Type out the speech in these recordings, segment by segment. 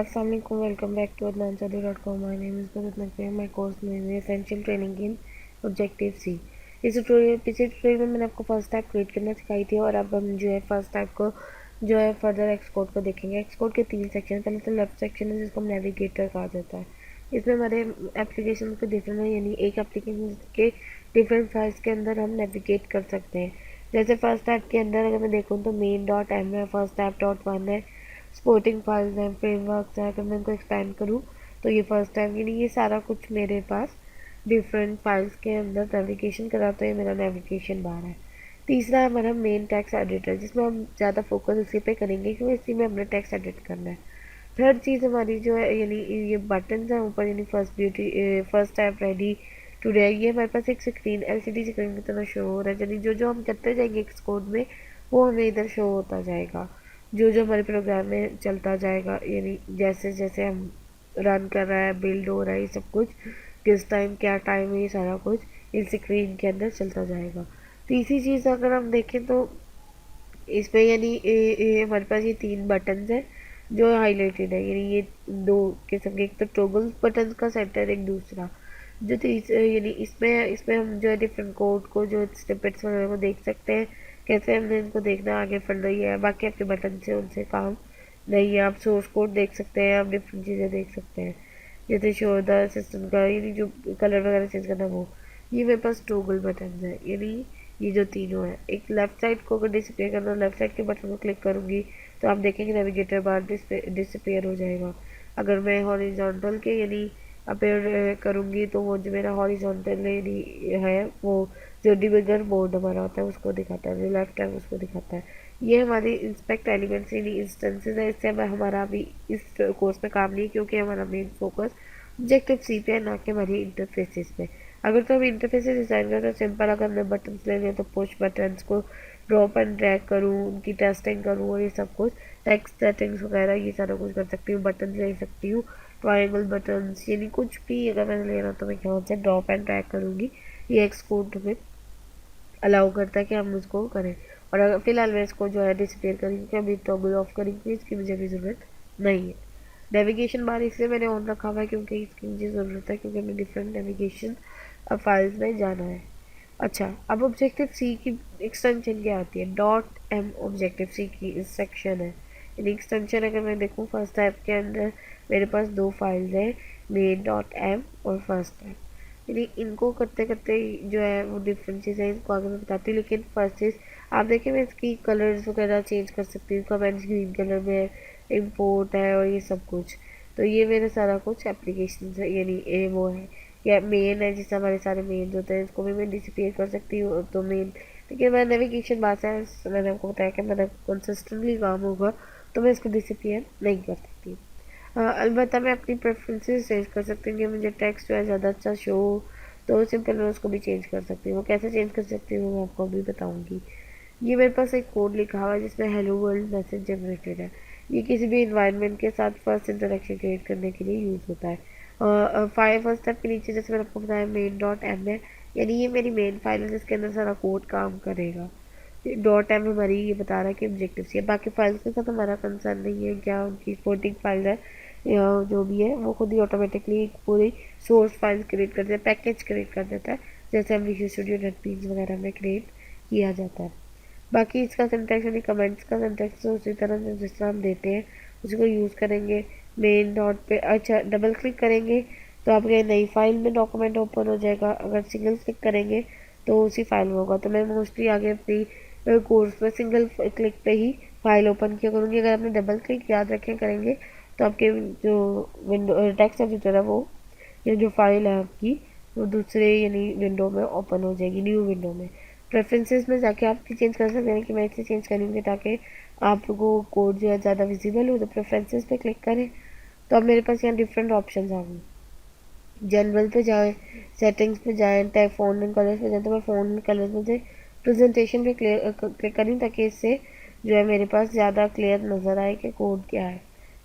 Assalamualaikum, welcome back to adnansadu.com. My name is Bharat Naqvi. My course name is Essential Training in Objective C. इस पिछले tutorial में मैंने आपको first type create करना सिखाई थी और अब हम जो है फर्स्ट टाइप को जो है फर्दर एक्सकोड को देखेंगे। एक्सकोड के 3 सेक्शन, पहले तो लेफ्ट सेक्शन है जिसको हम नेविगेटर कहा जाता है। इसमें हमारे एप्लीकेशन के डिफरेंट है, यानी एक एप्लीकेशन के डिफरेंट फाइल्स के अंदर हम नेविगेट कर सकते हैं। जैसे फर्स्ट टाइप के अंदर अगर मैं देखूँ तो मेन डॉट एम है, फर्स्ट टाइप डॉट वन है, स्पोर्टिंग फाइल्स हैं, फ्रेमवर्क्स हैं। अगर मैं इनको एक्सपेंड करूँ तो ये फर्स्ट टाइम, यानी ये सारा कुछ मेरे पास डिफरेंट फाइल्स के अंदर नेविगेशन करा, तो ये मेरा नेविगेशन बार है। तीसरा है हमारा मेन टेक्स्ट एडिटर, जिसमें हम ज़्यादा फोकस उसी पे करेंगे क्योंकि इसी में हमने टेक्स्ट एडिट करना है। थर्ड चीज़ हमारी जो है, यानी ये बटन है ऊपर, यानी फर्स्ट टाइप रेडी टुडे, ये हमारे पास एक स्क्रीन एलसीडी स्क्रीन की तरह शो हो रहा है। यानी जो जो हम करते जाएंगे इस कोड में वो हमें इधर शो होता जाएगा, जो जो हमारे प्रोग्राम में चलता जाएगा, यानी जैसे जैसे हम रन कर रहा है, बिल्ड हो रहा है, ये सब कुछ किस टाइम क्या टाइम है, ये सारा कुछ इस स्क्रीन के अंदर चलता जाएगा। तीसरी चीज़ अगर हम देखें तो इसमें यानी हमारे पास ये 3 बटन्स हैं जो हाईलाइटेड है, यानी ये 2 किस्म के, एक तो टॉगल बटन का सेंटर, एक दूसरा जो यानी इसमें इसमें हम जो है डिफरेंट कोड को, जो स्निपेट्स वगैरह को देख सकते हैं। कैसे हमने इनको देखना आगे बढ़ रही है, बाकी आपके बटन से उनसे काम नहीं है। आप सोर्स कोड देख सकते हैं, आप डिफरेंट चीज़ें देख सकते हैं, जैसे शो द सिस्टम का, यानी जो कलर वगैरह चेंज करना वो। ये मेरे पास टॉगल बटन है, यानी ये जो तीनों है। एक लेफ्ट साइड को अगर डिस्प्ले करना, लेफ्ट साइड के बटन को क्लिक करूँगी तो आप देखेंगे नेविगेटर बार डिसअपियर हो जाएगा। अगर मैं हॉरिजॉन्टल के यानी अपेयर करूँगी तो वो जो मेरा हॉरिजॉन्टल यानी है, वो जो डिबगर बोर्ड हमारा होता है उसको दिखाता है, जो लेफ्ट है उसको दिखाता है। ये हमारी इंस्पेक्ट एलिमेंट्स यानी इंस्टेंसेस है। इससे हमारा अभी इस कोर्स में काम नहीं, क्योंकि हमारा मेन फोकस ऑब्जेक्टिव सी पे है, ना कि हमारी इंटरफेसेस पे। अगर तो हम इंटरफेसेस डिज़ाइन करें तो सिंपल, अगर हमने बटन्स लेने तो पुश बटन्स को ड्रॉप एंड ड्रैग करूँ, उनकी टेस्टिंग करूँ और ये सब कुछ, टेक्स्ट सेटिंग्स वगैरह ये सारा कुछ कर सकती हूँ। बटन ले सकती हूँ, ट्रायंगल बटन्स, यानी कुछ भी अगर मैंने लेना तो मैं यहाँ से ड्रॉप एंड ड्रैग करूँगी। ये एक्सकोड में अलाउ करता है कि हम उसको करें। और अगर फिलहाल मैं इसको जो है डिसअपियर करेंगे, क्योंकि अभी टॉगल ऑफ करेंगे, इसकी मुझे अभी ज़रूरत नहीं है। नेविगेशन बार इसलिए मैंने ऑन रखा हुआ है क्योंकि इसकी मुझे ज़रूरत है, क्योंकि हमें डिफरेंट नेविगेशन फाइल्स में जाना है। अच्छा, अब ऑब्जेक्टिव सी की एक्सटेंशन क्या आती है? डॉट एम ऑब्जेक्टिव सी की इस सेक्शन है। यानी एक्सटेंशन अगर मैं देखूँ फर्स्ट टाइप के अंदर मेरे पास 2 फाइल्स हैं, मेन डॉट एम और फर्स्ट टाइप। यानी इनको करते करते जो है वो डिफरेंट चीज़ें इनको आगे मैं बताती हूँ। लेकिन फर्स्ट चीज़ आप देखिए, मैं इसकी कलर्स वगैरह चेंज कर सकती हूँ। कमेंट्स ग्रीन कलर में है, इम्पोर्ट है और ये सब कुछ। तो ये मेरा सारा कुछ एप्लीकेशन है, यानी ये वो है या मेन है, जिससे हमारे सारे मेन होते हैं, इसको भी मैं डिसअपियर कर सकती हूँ तो मेन। लेकिन मैं नेविगेशन बात है, मैंने आपको बताया कि मेरा कंसिस्टेंटली काम होगा तो मैं इसको डिसअपियर नहीं कर सकती। अलबत्ता मैं अपनी प्रेफरेंसेस चेंज कर सकती हूँ कि मुझे टेक्स्ट जो है ज़्यादा अच्छा शो हो, तो सिंपल मैं उसको भी चेंज कर सकती हूँ। कैसे चेंज कर सकती हूँ मैं आपको अभी बताऊँगी। ये मेरे पास एक कोड लिखा हुआ है जिसमें हेलो वर्ल्ड मैसेज जनरेटेड है। ये किसी भी इन्वायरमेंट के साथ फर्स्ट इंटरेक्शन क्रिएट करने के लिए यूज़ होता है। फाइल फर्स्ट स्टेप के नीचे जैसे मैंने आपको बताया मेन डॉट एम है, यानी ये मेरी मेन फाइल है जिसके अंदर सारा कोड काम करेगा। डॉट एम हमारी ये बता रहा है कि ऑब्जेक्टिव सी है, बाकी फाइल्स के साथ हमारा कंसर्न नहीं है, क्या उनकी स्पोर्टिंग फाइल है या जो भी है वो खुद ही ऑटोमेटिकली एक पूरी सोर्स फाइल क्रिएट कर देता है, पैकेज क्रिएट कर देता है, जैसे हम विजुअल स्टूडियो नेटबीन्स वगैरह में क्रिएट किया जाता है। बाकी इसका सिंटैक्स यानी कमेंट्स का सिंटैक्स तो उसी तरह से जिस तरह हम देते हैं उसको यूज़ करेंगे। मेन डॉट पे अच्छा डबल क्लिक करेंगे तो आपके नई फाइल में डॉक्यूमेंट ओपन हो जाएगा। अगर सिंगल क्लिक करेंगे तो उसी फाइल में होगा। तो मैं मोस्टली आगे अपनी कोर्स में सिंगल क्लिक पे ही फाइल ओपन किया करूँगी। अगर आपने डबल क्लिक याद रखें करेंगे तो आपके जो विंडो टेक्स्ट एडिटर है वो, या जो फाइल है आपकी, वो दूसरे यानी विंडो में ओपन हो जाएगी, न्यू विंडो में। प्रेफरेंसेस में जाके आप चेंज कर सकते हैं कि मैं इसे चेंज करूँगी ताकि आपको कोड जो है ज़्यादा विजिबल हो। तो प्रेफरेंसेस पे क्लिक करें तो अब मेरे पास यहाँ डिफरेंट ऑप्शन आ गए। जनरल पे जाएँ, सेटिंग्स पे जाएँ, टैब फ़ॉन्ट एंड कलर्स पे जाएँ, तो मैं फ़ॉन्ट एंड कलर्स में से प्रेजेंटेशन पे क्लिक करूँ ताकि इससे जो है मेरे पास ज़्यादा क्लियर नज़र आए कि कोड क्या है।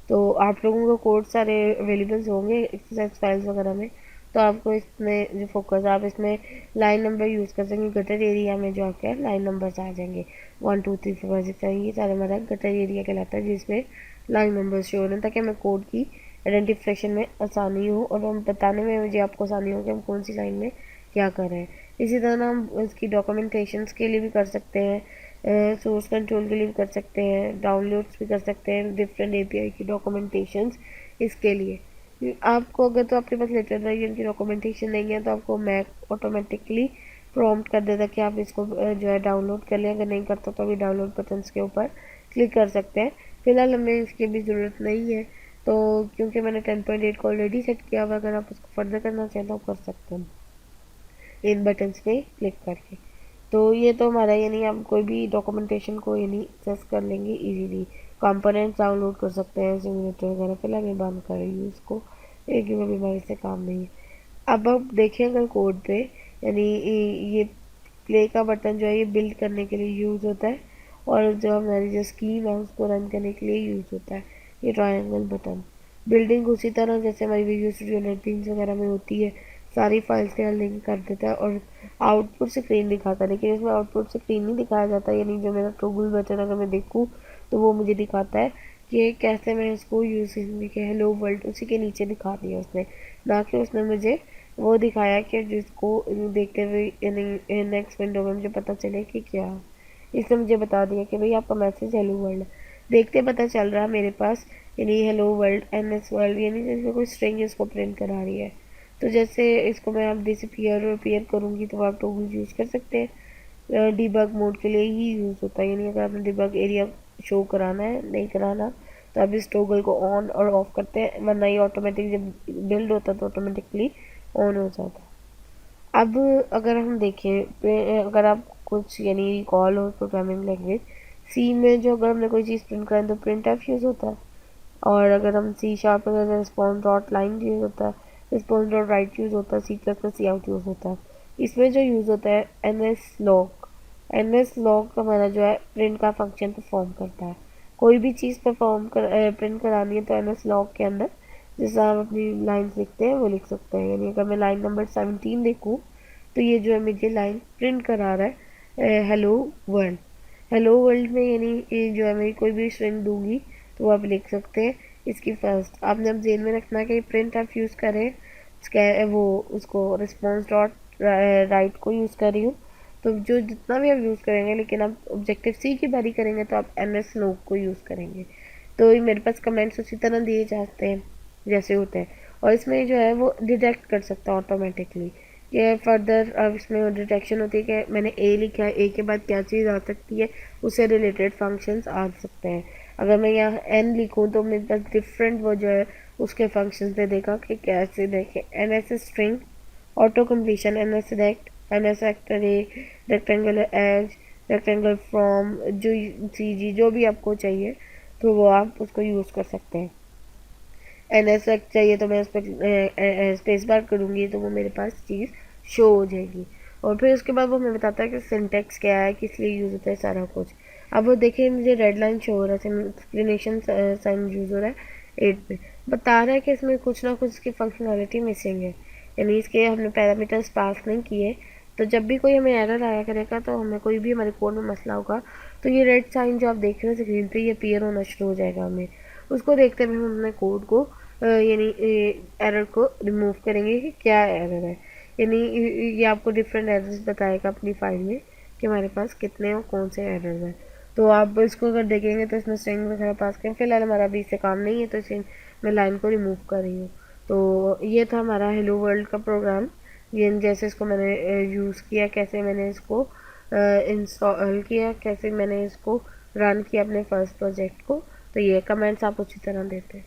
तो आप लोगों को कोड सारे अवेलेबल होंगे एक्सरसाइज फाइल्स वगैरह में, तो आपको इसमें जो फोकस आप इसमें लाइन नंबर यूज़ कर सकेंगे। गटर एरिया में जो आपके लाइन नंबर्स आ जाएंगे 1 2 3 4 5 6 7, ये सारा हमारा गटर एरिया कहलाता है, जिसमें लाइन नंबर शो हो रहे हैं, ताकि हमें कोड की आइडेंटिफिकेशन में आसानी हो और हम बताने में मुझे आपको आसानी हो कि हम कौन सी लाइन में क्या कर रहे हैं। इसी तरह हम इसकी डॉक्यूमेंटेशंस के लिए भी कर सकते हैं, सोर्स कंट्रोल के लिए भी कर सकते हैं, डाउनलोड्स भी कर सकते हैं डिफरेंट एपीआई की डॉक्यूमेंटेशंस। इसके लिए आपको अगर तो आपके पास लेटर वर्जन की डॉक्यूमेंटेशन नहीं है तो आपको मैक ऑटोमेटिकली प्रॉम्प्ट कर देता कि आप इसको जो है डाउनलोड कर लें। अगर नहीं करता तो अभी डाउनलोड बटन्स के ऊपर क्लिक कर सकते हैं। फिलहाल हमें इसकी भी ज़रूरत नहीं है, तो क्योंकि मैंने 10.8 को ऑलरेडी सेट किया हुआ, अगर आप उसको फर्दर करना चाहें तो आप कर सकते हैं इन बटन्स पे क्लिक करके। तो ये तो हमारा यानी आप कोई भी डॉक्यूमेंटेशन को यानी एक्सेस कर लेंगे इजीली। कंपोनेंट्स डाउनलोड कर सकते हैं सिमुलेटर वगैरह। फिलहाल मैं बंद कर रही हूँ इसको, एक भी बीमारी से काम नहीं है। अब आप देखें अगर कोड पे, यानी ये प्ले का बटन जो है ये बिल्ड करने के लिए यूज़ होता है, और जो हमारी जो स्कीम है उसको रन करने के लिए यूज़ होता है ये ट्रायंगल बटन। बिल्डिंग उसी तरह जैसे हमारी वीडियो स्टूडियो नेटबीन्स वगैरह में होती है, सारी फाइल्स के लिंक कर देता है और आउटपुट स्क्रीन दिखाता है। लेकिन इसमें आउटपुट स्क्रीन नहीं दिखाया जाता, यानी जो मेरा टॉगल बटन अगर मैं देखूँ तो वो मुझे दिखाता है कि कैसे मैं इसको यूज़ करूँगी, कि हेलो वर्ल्ड उसी के नीचे दिखा दिया उसने, ना कि उसने मुझे वो दिखाया कि जिसको देखते हुए यानी नेक्स्ट विंडो में मुझे पता चले कि क्या। इसने मुझे बता दिया कि भाई आपका मैसेज हेलो वर्ल्ड, देखते पता चल रहा है मेरे पास यानी हेलो वर्ल्ड एनएस वर्ल्ड, यानी जैसे कोई स्ट्रिंग इसको प्रिंट करा रही है। तो जैसे इसको मैं आप डिसअपीयर और अपीयर करूँगी तो आप टॉगल यूज़ कर सकते हैं। डिबग मोड के लिए ही यूज़ होता है, यानी अगर आपने डिबग एरिया शो कराना है नहीं कराना तो आप इस टॉगल को ऑन और ऑफ करते हैं, वरना ये ऑटोमेटिक जब बिल्ड होता है तो ऑटोमेटिकली ऑन हो जाता है। अब अगर हम देखें, अगर आप कुछ यानी कॉल और प्रोग्रामिंग लैंग्वेज सी में जो अगर हमने कोई चीज़ प्रिंट करें तो प्रिंट एफ यूज़ होता है, और अगर हम सी शार्प में रिस्पॉन्स डॉट लाइन यूज़ होता है, रिस्पॉन्स डॉट राइट यूज़ होता है, सी प्लस प्लस सी आउट यूज़ होता है। इसमें जो यूज़ होता है एन एस लॉक हमारा जो है प्रिंट का फंक्शन परफॉर्म करता है। कोई भी चीज़ प्रिंट करानी है तो एन एस लॉक के अंदर जैसा आप अपनी लाइन्स लिखते हैं वो लिख सकते हैं। यानी अगर मैं लाइन नंबर 17 देखूँ तो ये जो है मुझे लाइन प्रिंट करा रहा है हेलो वर्ल्ड। हेलो वर्ल्ड में यानी ये जो है मैं कोई भी स्ट्रिंग दूंगी तो वो आप लिख सकते हैं। इसकी फर्स्ट आपने अब जेल में रखना है कि प्रिंट आप यूज़ करें, वो उसको रिस्पॉन्स डॉट राइट को यूज़ कर रही हूँ, तो जो जितना भी आप यूज़ करेंगे, लेकिन आप ऑब्जेक्टिव सी की बारी करेंगे तो आप एम एस लोग को यूज़ करेंगे। तो ये मेरे पास कमेंट्स उसी तरह दिए जाते हैं जैसे होते हैं, और इसमें जो है वो डिटेक्ट कर सकता है ऑटोमेटिकली। ये फर्दर अब इसमें डिटेक्शन होती है कि मैंने ए लिखा है, ए के बाद क्या चीज़ आ सकती है, उससे रिलेटेड फंक्शंस आ सकते हैं। अगर मैं यहाँ एन लिखूँ तो मेरे पास डिफरेंट वो जो है उसके फंक्शंस दे देगा कि कैसे देखें। N S string, auto completion, N S rect, N S actor A, rectangular edge, rectangle from, जो सी जी जो भी आपको चाहिए तो वो आप उसको यूज़ कर सकते हैं। एन एस एक्ट चाहिए तो मैं उस पर स्पेस बार करूँगी तो वो मेरे पास चीज़ शो हो जाएगी, और फिर उसके बाद वो हमें बताता है कि सिंटेक्स क्या है, किस लिए यूज़ होता है, सारा कुछ। अब वो देखिए मुझे रेड लाइन शो हो रहा है, एक्सप्लेनेशन साइन यूज़ हो रहा है 8 पे, बता रहा है कि इसमें कुछ ना कुछ इसकी फंक्शनैलिटी मिसिंग है, यानी इसके हमने पैरामीटर्स पास नहीं किए। तो जब भी कोई हमें एरर आया करेगा, तो हमें कोई भी हमारे कोड में मसला होगा, तो ये रेड साइन जो आप देख रहे हैं स्क्रीन पे ये अपीयर होना शुरू हो जाएगा हमें। उसको देखते हुए हम अपने कोड को यानी एरर को रिमूव करेंगे कि क्या एरर है, यानी ये आपको डिफरेंट एरर्स बताएगा अपनी फाइल में कि हमारे पास कितने और कौन से एरर हैं। तो आप इसको अगर देखेंगे तो इसमें स्ट्रिंग वगैरह पास करें। फिलहाल हमारा अभी इससे काम नहीं है तो इसे मैं लाइन को रिमूव कर रही हूँ। तो ये था हमारा हेलो वर्ल्ड का प्रोग्राम, ये जैसे इसको मैंने यूज़ किया, कैसे मैंने इसको इंस्टॉल किया, कैसे मैंने इसको रन किया अपने फर्स्ट प्रोजेक्ट को। तो ये कमेंट्स आप उसी तरह देते हैं।